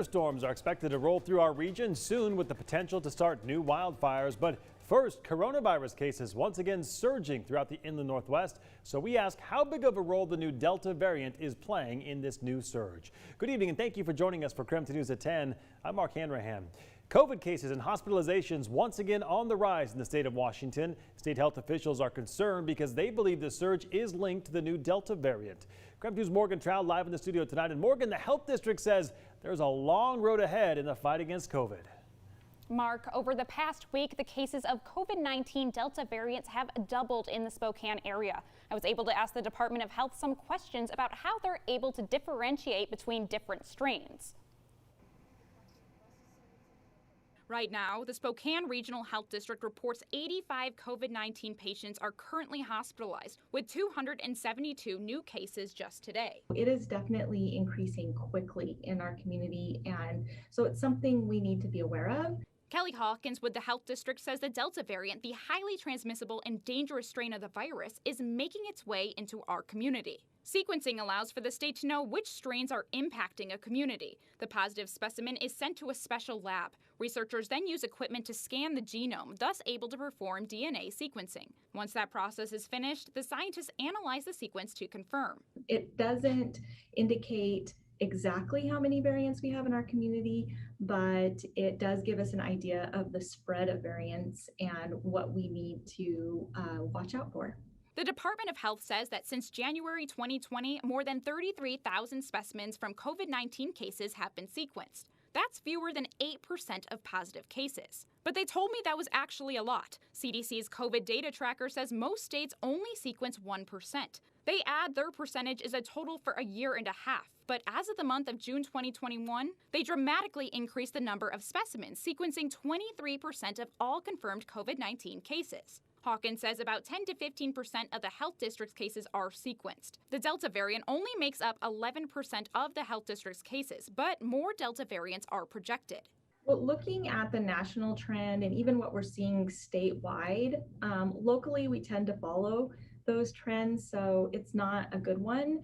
Thunderstorms are expected to roll through our region soon with the potential to start new wildfires. But first, coronavirus cases once again surging throughout the inland Northwest. So we ask how big of a role the new Delta variant is playing in this new surge. Good evening and thank you for joining us for KREM 2 News at 10. I'm Mark Hanrahan. COVID cases and hospitalizations once again on the rise in the state of Washington. State health officials are concerned because they believe the surge is linked to the new Delta variant. KREM 2's Morgan Trout live in the studio tonight. And Morgan, the health district says there's a long road ahead in the fight against COVID. Mark, over the past week, the cases of COVID-19 Delta variants have doubled in the Spokane area. I was able to ask the Department of Health some questions about how they're able to differentiate between different strains. Right now, the Spokane Regional Health District reports 85 COVID-19 patients are currently hospitalized, with 272 new cases just today. It is definitely increasing quickly in our community, and so it's something we need to be aware of. Kelly Hawkins with the health district says the Delta variant, the highly transmissible and dangerous strain of the virus, is making its way into our community. Sequencing allows for the state to know which strains are impacting a community. The positive specimen is sent to a special lab. Researchers then use equipment to scan the genome, thus able to perform DNA sequencing. Once that process is finished, the scientists analyze the sequence to confirm. It doesn't indicate exactly how many variants we have in our community, but it does give us an idea of the spread of variants and what we need to watch out for. The Department of Health says that since January 2020, more than 33,000 specimens from COVID-19 cases have been sequenced. That's fewer than 8% of positive cases. But they told me that was actually a lot. CDC's COVID data tracker says most states only sequence 1%. They add their percentage is a total for a year and a half. But as of the month of June 2021, they dramatically increased the number of specimens, sequencing 23% of all confirmed COVID-19 cases. Hawkins says about 10 to 15% of the health district's cases are sequenced. The Delta variant only makes up 11% of the health district's cases, but more Delta variants are projected. Well, looking at the national trend and even what we're seeing statewide, locally we tend to follow those trends, so it's not a good one.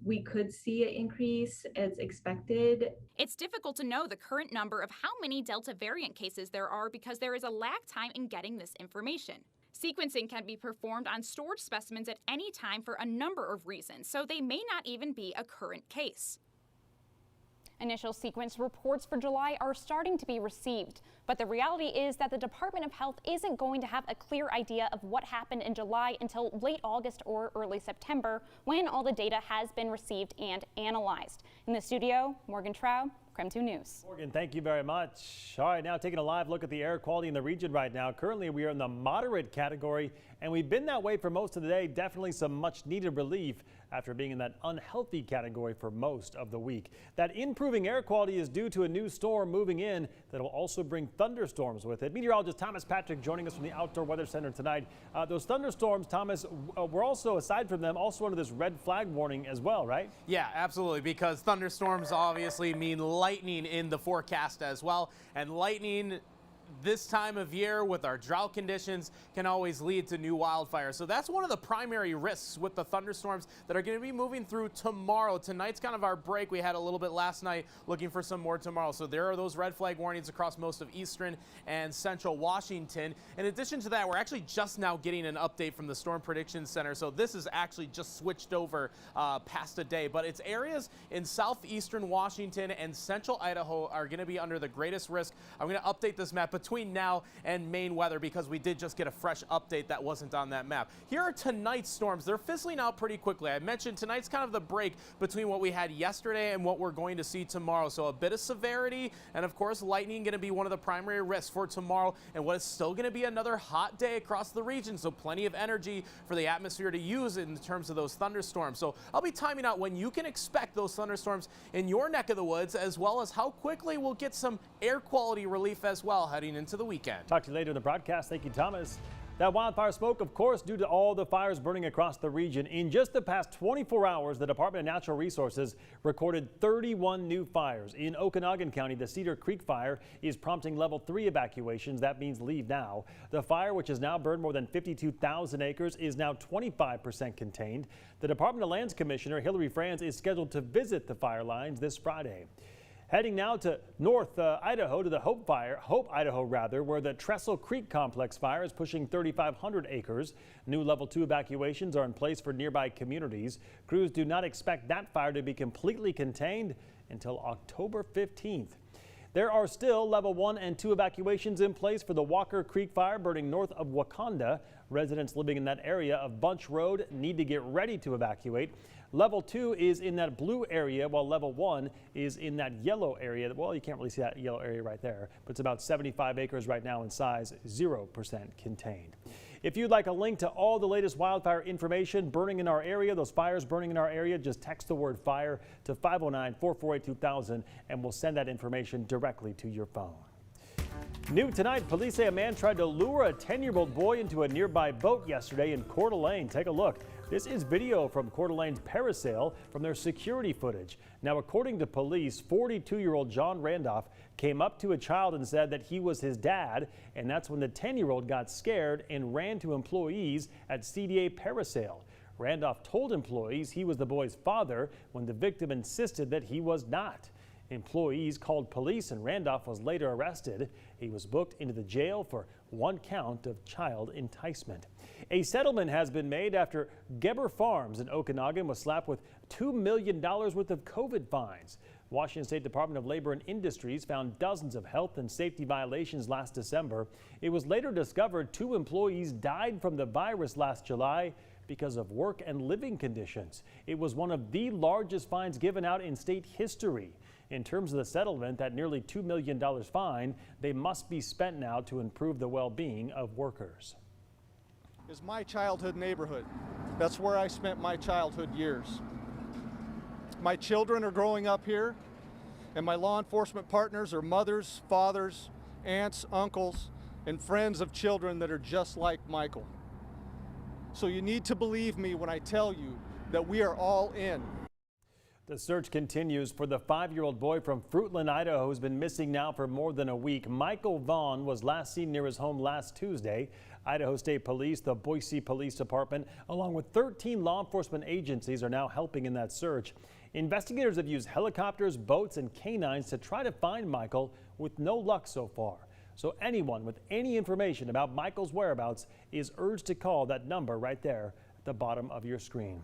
We could see an increase as expected. It's difficult to know the current number of how many Delta variant cases there are because there is a lag time in getting this information. Sequencing can be performed on stored specimens at any time for a number of reasons, so they may not even be a current case. Initial sequence reports for July are starting to be received, but the reality is that the Department of Health isn't going to have a clear idea of what happened in July until late August or early September, when all the data has been received and analyzed. In the studio, Morgan Trout, KREM 2 News. Morgan, thank you very much. All right, now taking a live look at the air quality in the region right now. Currently, we are in the moderate category, and we've been that way for most of the day. Definitely some much needed relief after being in that unhealthy category for most of the week. That improving air quality is due to a new storm moving in that will also bring thunderstorms with it. Meteorologist Thomas Patrick joining us from the Outdoor Weather Center tonight. Those thunderstorms, Thomas, were also, aside from them, also under this red flag warning as well, right? Yeah, absolutely, because thunderstorms obviously mean lightning in the forecast as well, and lightning this time of year with our drought conditions can always lead to new wildfires. So that's one of the primary risks with the thunderstorms that are going to be moving through tomorrow. Tonight's kind of our break. We had a little bit last night, looking for some more tomorrow. So there are those red flag warnings across most of eastern and central Washington. In addition to that, we're actually just now getting an update from the Storm Prediction Center. So this is actually just switched over past a day, but it's areas in southeastern Washington and central Idaho are going to be under the greatest risk. I'm going to update this map between now and Maine weather because we did just get a fresh update that wasn't on that map. Here are tonight's storms. They're fizzling out pretty quickly. I mentioned tonight's kind of the break between what we had yesterday and what we're going to see tomorrow. So a bit of severity and of course lightning going to be one of the primary risks for tomorrow and what is still going to be another hot day across the region. So plenty of energy for the atmosphere to use in terms of those thunderstorms. So I'll be timing out when you can expect those thunderstorms in your neck of the woods, as well as how quickly we'll get some air quality relief as well heading into the weekend. Talk to you later in the broadcast. Thank you, Thomas. That wildfire smoke, of course, due to all the fires burning across the region. In just the past 24 hours, the Department of Natural Resources recorded 31 new fires. In Okanogan County, the Cedar Creek fire is prompting level 3 evacuations. That means leave now. The fire, which has now burned more than 52,000 acres, is now 25% contained. The Department of Lands Commissioner Hillary Franz is scheduled to visit the fire lines this Friday. Heading now to North Idaho, to the Hope Idaho, where the Trestle Creek Complex fire is pushing 3,500 acres. New level 2 evacuations are in place for nearby communities. Crews do not expect that fire to be completely contained until October 15th. There are still level 1 and 2 evacuations in place for the Walker Creek fire burning north of Wakanda. Residents living in that area of Bunch Road need to get ready to evacuate. Level 2 is in that blue area, while level 1 is in that yellow area. Well, you can't really see that yellow area right there, but it's about 75 acres right now in size, 0% contained. If you'd like a link to all the latest wildfire information burning in our area, those fires burning in our area, just text the word fire to 509-448-2000 and we'll send that information directly to your phone. New tonight, police say a man tried to lure a 10-year-old boy into a nearby boat yesterday in Coeur d'Alene. Take a look. This is video from Coeur d'Alene's parasail from their security footage. Now, according to police, 42-year-old John Randolph came up to a child and said that he was his dad, and that's when the 10-year-old got scared and ran to employees at CDA Parasail. Randolph told employees he was the boy's father when the victim insisted that he was not. Employees called police and Randolph was later arrested. He was booked into the jail for 1 count of child enticement. A settlement has been made after Geber Farms in Okanogan was slapped with $2 million worth of COVID fines. Washington State Department of Labor and Industries found dozens of health and safety violations last December. It was later discovered 2 employees died from the virus last July because of work and living conditions. It was one of the largest fines given out in state history. In terms of the settlement, that nearly $2 million fine, they must be spent now to improve the well-being of workers. Is my childhood neighborhood. That's where I spent my childhood years. My children are growing up here, and my law enforcement partners are mothers, fathers, aunts, uncles, and friends of children that are just like Michael. So you need to believe me when I tell you that we are all in. The search continues for the 5-year-old boy from Fruitland, Idaho, who's been missing now for more than a week. Michael Vaughn was last seen near his home last Tuesday. Idaho State Police, the Boise Police Department, along with 13 law enforcement agencies are now helping in that search. Investigators have used helicopters, boats, and canines to try to find Michael with no luck so far. So anyone with any information about Michael's whereabouts is urged to call that number right there at the bottom of your screen.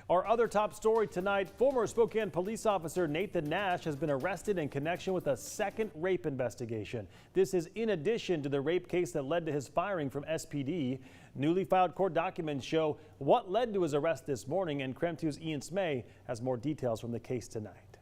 Our other top story tonight, former Spokane police officer Nathan Nash has been arrested in connection with a second rape investigation. This is in addition to the rape case that led to his firing from SPD. Newly filed court documents show what led to his arrest this morning, and KREM 2's Ian Smay has more details from the case tonight.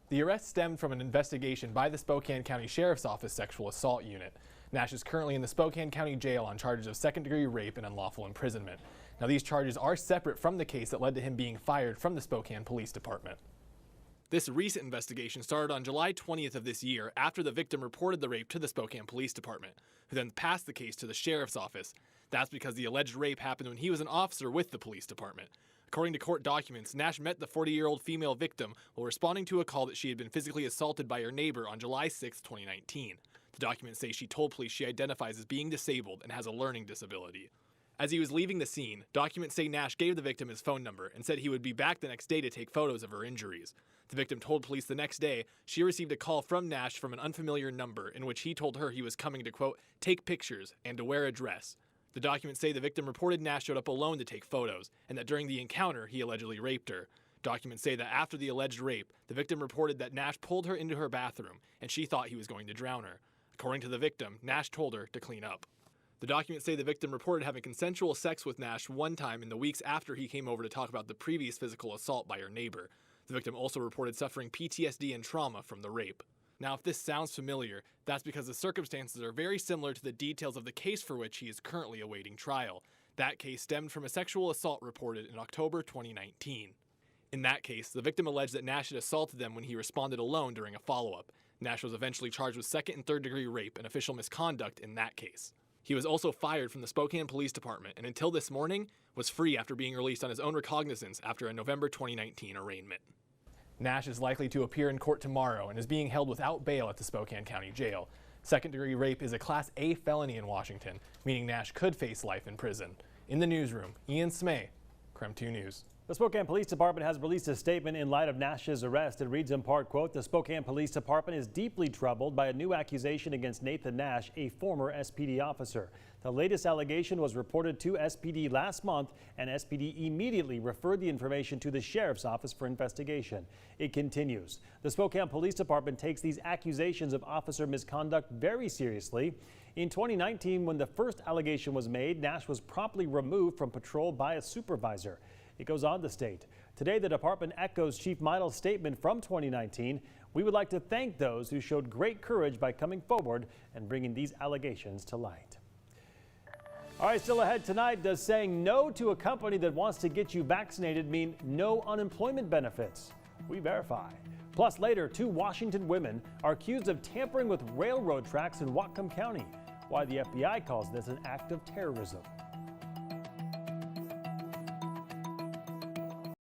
The arrest stemmed from an investigation by the Spokane County Sheriff's Office Sexual Assault Unit. Nash is currently in the Spokane County Jail on charges of second-degree rape and unlawful imprisonment. Now, these charges are separate from the case that led to him being fired from the Spokane Police Department. This recent investigation started on July 20th of this year after the victim reported the rape to the Spokane Police Department, who then passed the case to the Sheriff's Office. That's because the alleged rape happened when he was an officer with the police department. According to court documents, Nash met the 40-year-old female victim while responding to a call that she had been physically assaulted by her neighbor on July 6, 2019. The documents say she told police she identifies as being disabled and has a learning disability. As he was leaving the scene, documents say Nash gave the victim his phone number and said he would be back the next day to take photos of her injuries. The victim told police the next day she received a call from Nash from an unfamiliar number in which he told her he was coming to, quote, take pictures and to wear a dress. The documents say the victim reported Nash showed up alone to take photos and that during the encounter he allegedly raped her. Documents say that after the alleged rape, the victim reported that Nash pulled her into her bathroom and she thought he was going to drown her. According to the victim, Nash told her to clean up. The documents say the victim reported having consensual sex with Nash one time in the weeks after he came over to talk about the previous physical assault by her neighbor. The victim also reported suffering PTSD and trauma from the rape. Now, if this sounds familiar, that's because the circumstances are very similar to the details of the case for which he is currently awaiting trial. That case stemmed from a sexual assault reported in October 2019. In that case, the victim alleged that Nash had assaulted them when he responded alone during a follow-up. Nash was eventually charged with second and third degree rape and official misconduct in that case. He was also fired from the Spokane Police Department and until this morning was free after being released on his own recognizance after a November 2019 arraignment. Nash is likely to appear in court tomorrow and is being held without bail at the Spokane County Jail. Second-degree rape is a Class A felony in Washington, meaning Nash could face life in prison. In the newsroom, Ian Smay, KREM 2 News. The Spokane Police Department has released a statement in light of Nash's arrest. It reads in part, quote, "The Spokane Police Department is deeply troubled by a new accusation against Nathan Nash, a former SPD officer. The latest allegation was reported to SPD last month, and SPD immediately referred the information to the Sheriff's Office for investigation." It continues. The Spokane Police Department takes these accusations of officer misconduct very seriously. In 2019, when the first allegation was made, Nash was promptly removed from patrol by a supervisor. It goes on to state, "Today the department echoes Chief Meidel's statement from 2019. We would like to thank those who showed great courage by coming forward and bringing these allegations to light." All right, still ahead tonight, does saying no to a company that wants to get you vaccinated mean no unemployment benefits? We verify. Plus later, 2 Washington women are accused of tampering with railroad tracks in Whatcom County. Why the FBI calls this an act of terrorism.